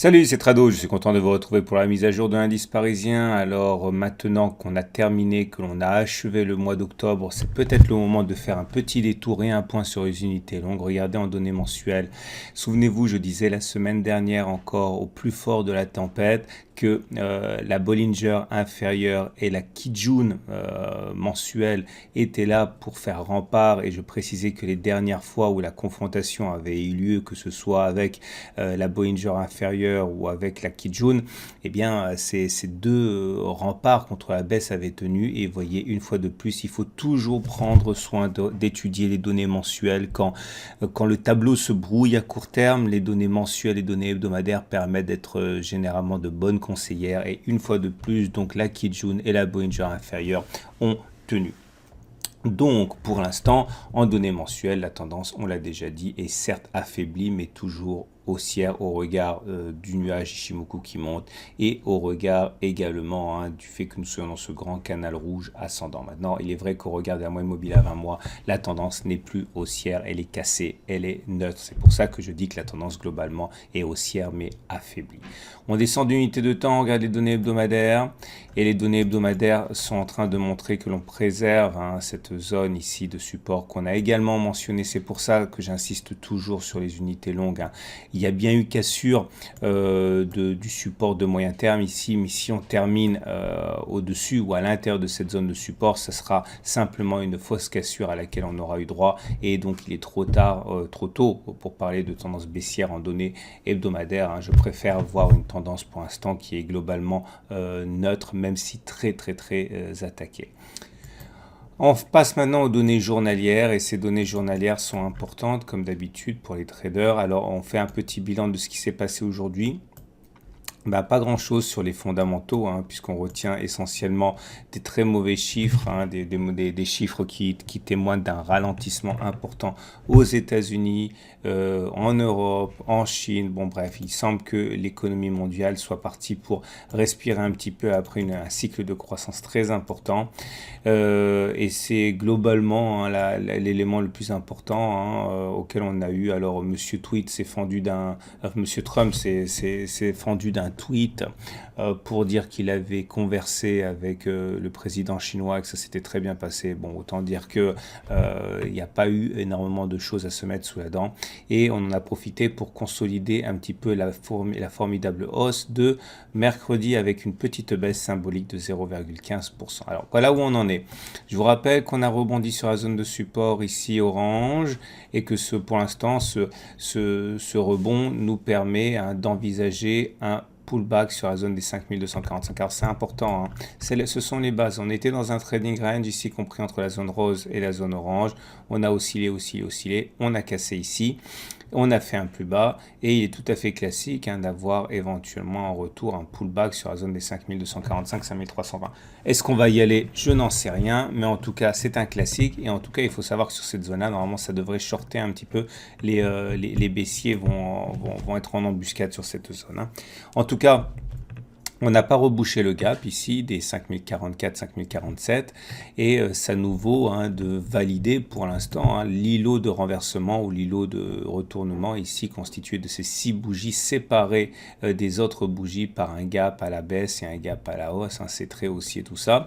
Salut, c'est Trado, je suis content de vous retrouver pour la mise à jour de l'indice parisien. Alors maintenant qu'on a terminé, que l'on a achevé le mois d'octobre, c'est peut-être le moment de faire un petit détour et un point sur les unités longues. Regardez en données mensuelles. Souvenez-vous, je disais la semaine dernière encore au plus fort de la tempête que la Bollinger inférieure et la Kijun mensuelle étaient là pour faire rempart, et je précisais que les dernières fois où la confrontation avait eu lieu, que ce soit avec la Bollinger inférieure ou avec la Kijun, eh bien ces deux remparts contre la baisse avaient tenu. Et voyez, une fois de plus, il faut toujours prendre soin d'étudier les données mensuelles. Quand le tableau se brouille à court terme, les données mensuelles et données hebdomadaires permettent d'être généralement de bonnes conseillères. Et une fois de plus, donc la Kijun et la Bollinger inférieure ont tenu. Donc, pour l'instant, en données mensuelles, la tendance, on l'a déjà dit, est certes affaiblie, mais toujours haussière au regard du nuage Ichimoku qui monte, et au regard également du fait que nous soyons dans ce grand canal rouge ascendant. Maintenant, il est vrai qu'au regard de la moyenne mobile à 20 mois, la tendance n'est plus haussière, elle est cassée, elle est neutre. C'est pour ça que je dis que la tendance globalement est haussière mais affaiblie. On descend d'unité de temps, on regarde les données hebdomadaires, et les données hebdomadaires sont en train de montrer que l'on préserve cette zone ici de support qu'on a également mentionné. C'est pour ça que j'insiste toujours sur les unités longues. Il y a bien eu cassure du support de moyen terme ici, mais si on termine au-dessus ou à l'intérieur de cette zone de support, ce sera simplement une fausse cassure à laquelle on aura eu droit, et donc il est trop tôt pour parler de tendance baissière en données hebdomadaires. Je préfère voir une tendance pour l'instant qui est globalement neutre, même si très attaquée. On passe maintenant aux données journalières, et ces données journalières sont importantes comme d'habitude pour les traders. Alors on fait un petit bilan de ce qui s'est passé aujourd'hui. Pas grand chose sur les fondamentaux, puisqu'on retient essentiellement des très mauvais chiffres, des chiffres qui témoignent d'un ralentissement important aux États-Unis, en Europe, en Chine. Bon bref, il semble que l'économie mondiale soit partie pour respirer un petit peu après un cycle de croissance très important, et c'est globalement l'élément le plus important auquel on a eu. Alors Monsieur Monsieur Trump s'est fendu d'un tweet pour dire qu'il avait conversé avec le président chinois, que ça s'était très bien passé. Bon, autant dire que il n'y a pas eu énormément de choses à se mettre sous la dent, et on en a profité pour consolider un petit peu la formidable hausse de mercredi avec une petite baisse symbolique de 0,15%. Alors voilà où on en est. Je vous rappelle qu'on a rebondi sur la zone de support ici orange, et que pour l'instant ce rebond nous permet d'envisager un pullback sur la zone des 5245. Alors c'est important, ce sont les bases. On était dans un trading range ici compris entre la zone rose et la zone orange. On a oscillé, on a cassé ici. On a fait un plus bas, et il est tout à fait classique d'avoir éventuellement en retour un pullback sur la zone des 5245, 5320. Est-ce qu'on va y aller? Je n'en sais rien, mais en tout cas c'est un classique, et en tout cas il faut savoir que sur cette zone-là, normalement ça devrait shorter un petit peu. Les baissiers vont être en embuscade sur cette zone. En tout cas, on n'a pas rebouché le gap ici des 5044, 5047, et ça nous vaut de valider pour l'instant l'îlot de renversement ou l'îlot de retournement ici constitué de ces 6 bougies séparées des autres bougies par un gap à la baisse et un gap à la hausse. C'est très haussier tout ça.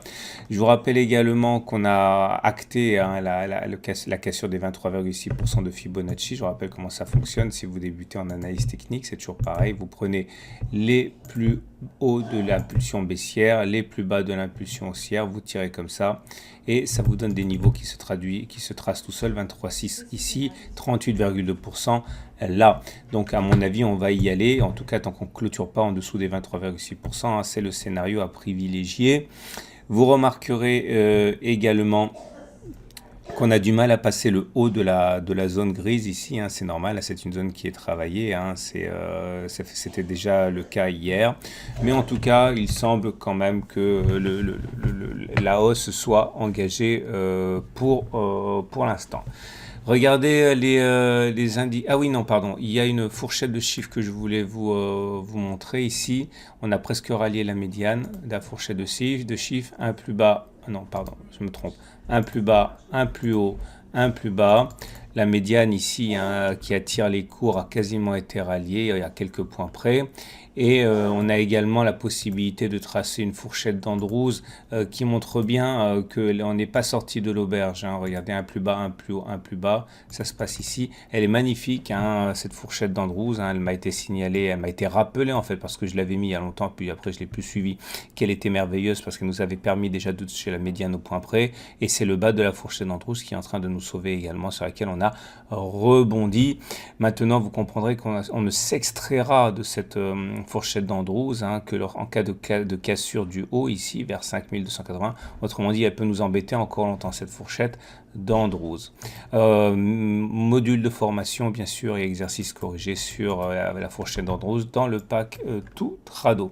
Je vous rappelle également qu'on a acté la cassure des 23,6% de Fibonacci. Je vous rappelle comment ça fonctionne. Si vous débutez en analyse technique, c'est toujours pareil. Vous prenez les plus hauts de l'impulsion baissière, les plus bas de l'impulsion haussière, vous tirez comme ça, et ça vous donne des niveaux qui se tracent tout seul. 23,6 ici, 38,2% là. Donc à mon avis on va y aller, en tout cas tant qu'on ne clôture pas en dessous des 23,6%, c'est le scénario à privilégier. Vous remarquerez également qu'on a du mal à passer le haut de la zone grise ici, c'est normal, c'est une zone qui est travaillée, c'était déjà le cas hier, mais en tout cas il semble quand même que la hausse soit engagée pour l'instant. Regardez les indices. Ah oui, non, pardon. Il y a une fourchette de chiffres que je voulais vous montrer ici. On a presque rallié la médiane de la fourchette de chiffres. Un plus bas. Non, pardon, je me trompe. Un plus bas, un plus haut, un plus bas. La médiane ici, hein, qui attire les cours, a quasiment été ralliée à quelques points près. Et on a également la possibilité de tracer une fourchette d'Andrews qui montre bien qu'on n'est pas sorti de l'auberge. Hein. Regardez, un plus bas, un plus haut, un plus bas. Ça se passe ici. Elle est magnifique, hein, cette fourchette d'Andrews. Hein. Elle m'a été signalée, elle m'a été rappelée en fait parce que je l'avais mis il y a longtemps, puis après je l'ai plus suivi, qu'elle était merveilleuse parce qu'elle nous avait permis déjà de toucher la médiane au point près. Et c'est le bas de la fourchette d'Andrews qui est en train de nous sauver également, sur laquelle on a rebondi. Maintenant, vous comprendrez qu'on ne s'extraira de cette fourchette d'Andrews hein, que en cas de cassure du haut ici vers 5280. Autrement dit, elle peut nous embêter encore longtemps cette fourchette d'Andrews. Module de formation bien sûr et exercice corrigé sur la fourchette d'Andrews dans le pack tout trado.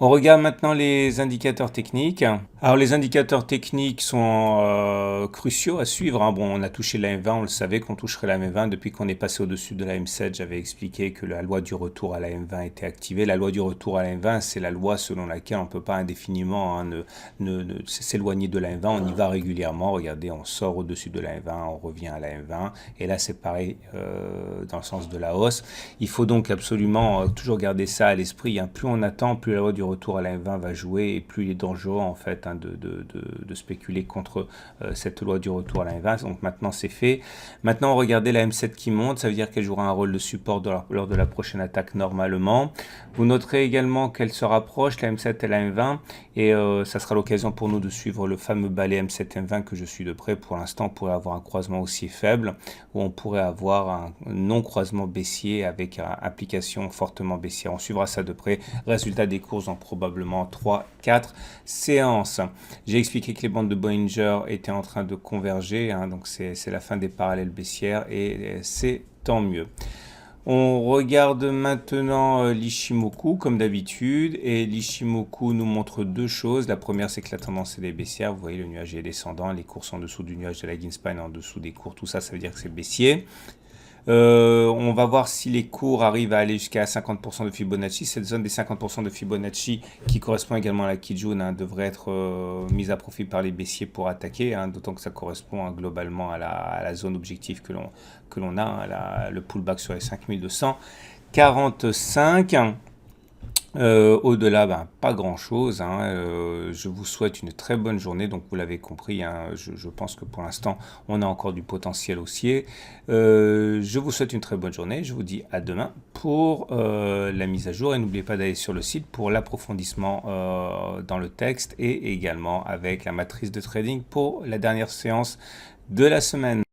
On regarde maintenant les indicateurs techniques. Alors les indicateurs techniques sont cruciaux à suivre. Hein. Bon, on a touché la M20, on le savait qu'on toucherait la M20 depuis qu'on est passé au-dessus de la M7. J'avais expliqué que la loi du retour à la M20 était activée. La loi du retour à la M20, c'est la loi selon laquelle on ne peut pas indéfiniment hein, s'éloigner de la M20. On y va régulièrement. Regardez, on sort au-dessus de la M20, on revient à la M20. Et là, c'est pareil dans le sens de la hausse. Il faut donc absolument toujours garder ça à l'esprit. Hein. Plus on attend, plus la loi du retour à la M20 va jouer et plus il est dangereux en fait hein, de spéculer contre cette loi du retour à la M20. Donc maintenant c'est fait. Maintenant regardez la M7 qui monte, ça veut dire qu'elle jouera un rôle de support lors de la prochaine attaque normalement. Vous noterez également qu'elle se rapproche, la M7 et la M20, et ça sera l'occasion pour nous de suivre le fameux balai M7-M20 que je suis de près. Pour l'instant on pourrait avoir un croisement haussier faible ou on pourrait avoir un non-croisement baissier avec application fortement baissière. On suivra ça de près. Résultat des courses dans probablement 3-4 séances. J'ai expliqué que les bandes de Bollinger étaient en train de converger, hein, donc c'est la fin des parallèles baissières et c'est tant mieux. On regarde maintenant l'Ishimoku comme d'habitude et l'Ishimoku nous montre deux choses. La première c'est que la tendance est baissière, vous voyez le nuage est descendant, les cours sont en dessous du nuage de la Greenspan, en dessous des cours, tout ça, ça veut dire que c'est baissier. On va voir si les cours arrivent à aller jusqu'à 50% de Fibonacci. Cette zone des 50% de Fibonacci qui correspond également à la Kijun hein, devrait être mise à profit par les baissiers pour attaquer, hein, d'autant que ça correspond hein, globalement à la zone objective que l'on a, hein, le pullback sur les 5245. Au-delà, pas grand-chose. Hein. Je vous souhaite une très bonne journée. Donc, vous l'avez compris, hein, je pense que pour l'instant, on a encore du potentiel haussier. Je vous souhaite une très bonne journée. Je vous dis à demain pour la mise à jour. Et n'oubliez pas d'aller sur le site pour l'approfondissement dans le texte et également avec la matrice de trading pour la dernière séance de la semaine.